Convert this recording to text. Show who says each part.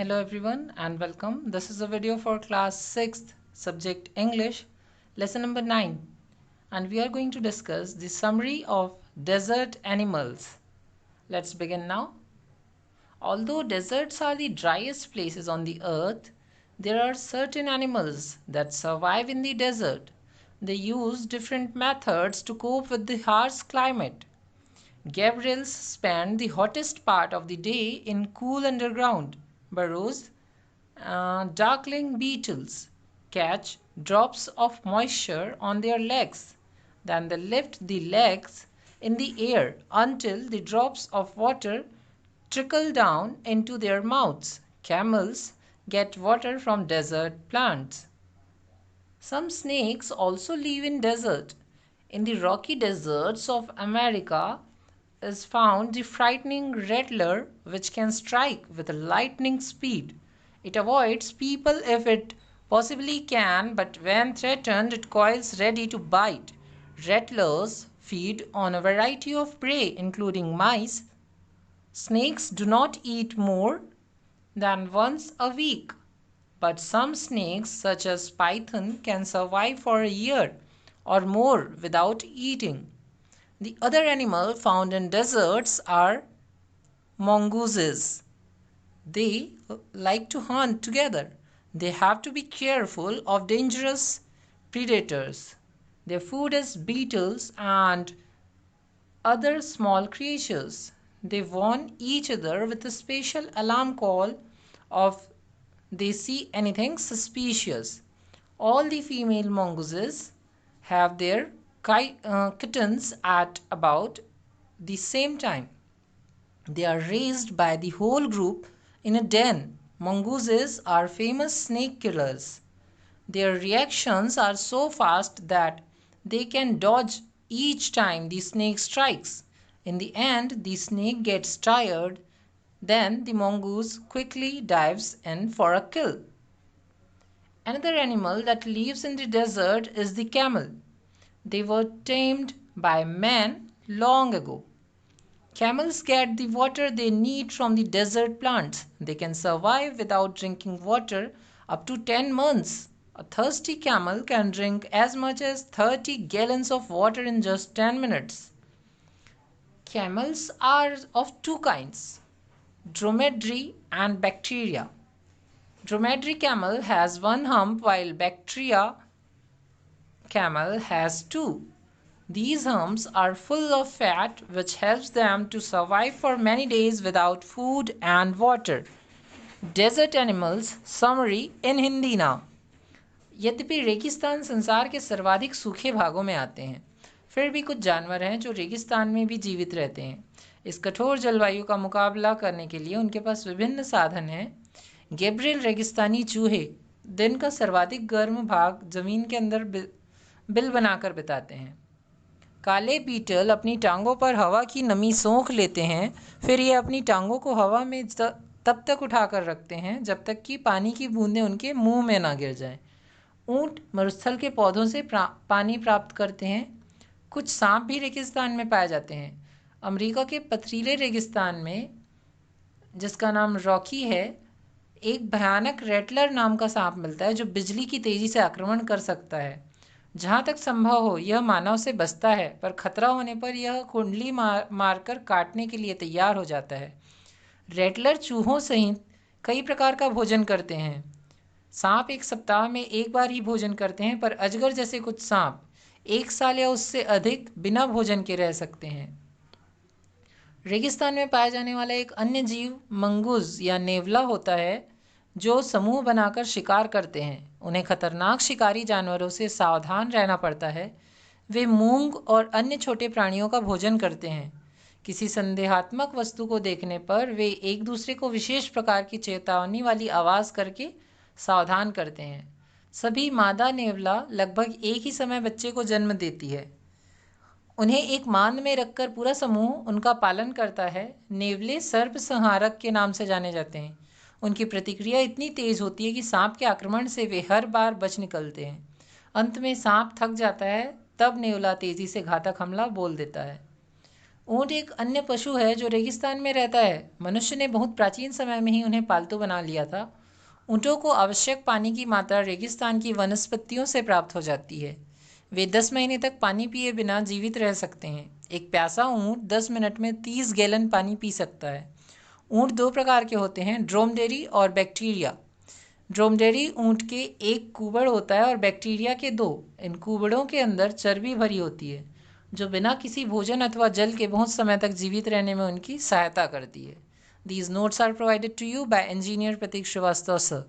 Speaker 1: Hello everyone and welcome. This is a video for class 6th subject English lesson number 9 and we are going to discuss the summary of desert animals. Let's begin now. Although deserts are the driest places on the earth, there are certain animals that survive in the desert. They use different methods to cope with the harsh climate. Gabriels spend the hottest part of the day in cool underground burrows. Darkling beetles catch drops of moisture on their legs. Then they lift the legs in the air until the drops of water trickle down into their mouths. Camels get water from desert plants. Some snakes also live in desert. In the rocky deserts of America is found the frightening rattler which can strike with lightning speed. It avoids people if it possibly can, but when threatened it coils ready to bite. Rattlers feed on a variety of prey including mice. Snakes do not eat more than once a week. But some snakes, such as python, can survive for a year or more without eating. The other animal found in deserts are mongooses. They like to hunt together. They have to be careful of dangerous predators. Their food is beetles and other small creatures. They warn each other with a special alarm call if they see anything suspicious. All the female mongooses have their kittens at about the same time. They are raised by the whole group in a den. Mongooses are famous snake killers. Their reactions are so fast that they can dodge each time the snake strikes. In the end, the snake gets tired, then the mongoose quickly dives in for a kill. Another animal that lives in the desert is the camel. They were tamed by man long ago. Camels get the water they need from the desert plants. They can survive without drinking water up to 10 months. A thirsty camel can drink as much as 30 gallons of water in just 10 minutes. Camels are of two kinds, dromedary and bacteria. Dromedary camel has one hump while bacteria camel has two. These humps are full of fat which helps them to survive for many days without food and water. Desert animals summary in Hindi ना। यद्यपि रेगिस्तान संसार के सर्वाधिक सूखे भागों में आते हैं, फिर भी कुछ जानवर हैं जो रेगिस्तान में भी जीवित रहते हैं। इस कठोर जलवायु का मुकाबला करने के लिए उनके पास विभिन्न साधन हैं। गैब्रियल रेगिस्तानी चूहे दिन का सर्वाधिक गर्म भाग जमीन के अंदर बिल बनाकर बिताते हैं। काले बीटल अपनी टांगों पर हवा की नमी सोख लेते हैं, फिर ये अपनी टांगों को हवा में तब तक उठाकर रखते हैं जब तक कि पानी की बूंदें उनके मुंह में ना गिर जाएं। ऊंट मरुस्थल के पौधों से पानी प्राप्त करते हैं। कुछ सांप भी रेगिस्तान में पाए जाते हैं। अमेरिका के पथरीले रेगिस्तान में, जिसका नाम रॉकी है, एक भयानक रैटलर नाम का सांप मिलता है जो बिजली की तेज़ी से आक्रमण कर सकता है। जहाँ तक संभव हो यह मानव से बचता है, पर खतरा होने पर यह कुंडली मारकर काटने के लिए तैयार हो जाता है। रैटलर चूहों सहित कई प्रकार का भोजन करते हैं। सांप एक सप्ताह में एक बार ही भोजन करते हैं, पर अजगर जैसे कुछ सांप 1 साल या उससे अधिक बिना भोजन के रह सकते हैं। रेगिस्तान में पाया जाने वाला एक अन्य जीव मंगूज या नेवला होता है जो समूह बनाकर शिकार करते हैं। उन्हें खतरनाक शिकारी जानवरों से सावधान रहना पड़ता है। वे मूंग और अन्य छोटे प्राणियों का भोजन करते हैं। किसी संदेहात्मक वस्तु को देखने पर वे एक दूसरे को विशेष प्रकार की चेतावनी वाली आवाज़ करके सावधान करते हैं। सभी मादा नेवला लगभग एक ही समय बच्चे को जन्म देती है। उन्हें एक मांद में रखकर पूरा समूह उनका पालन करता है। नेवले सर्पसंहारक के नाम से जाने जाते हैं। उनकी प्रतिक्रिया इतनी तेज़ होती है कि सांप के आक्रमण से वे हर बार बच निकलते हैं। अंत में सांप थक जाता है, तब नेवला तेज़ी से घातक हमला बोल देता है। ऊँट एक अन्य पशु है जो रेगिस्तान में रहता है। मनुष्य ने बहुत प्राचीन समय में ही उन्हें पालतू बना लिया था। ऊँटों को आवश्यक पानी की मात्रा रेगिस्तान की वनस्पतियों से प्राप्त हो जाती है। वे 10 महीने तक पानी पिए बिना जीवित रह सकते हैं। एक प्यासा ऊँट 10 मिनट में 30 गैलन पानी पी सकता है। ऊँट दो प्रकार के होते हैं, ड्रोमडेरी और बैक्टीरिया। ड्रोमडेरी ऊँट के एक कुबड़ होता है और बैक्टीरिया के दो। इन कुबड़ों के अंदर चर्बी भरी होती है जो बिना किसी भोजन अथवा जल के बहुत समय तक जीवित रहने में उनकी सहायता करती है। These notes are provided to you by engineer Pratik Srivastava sir.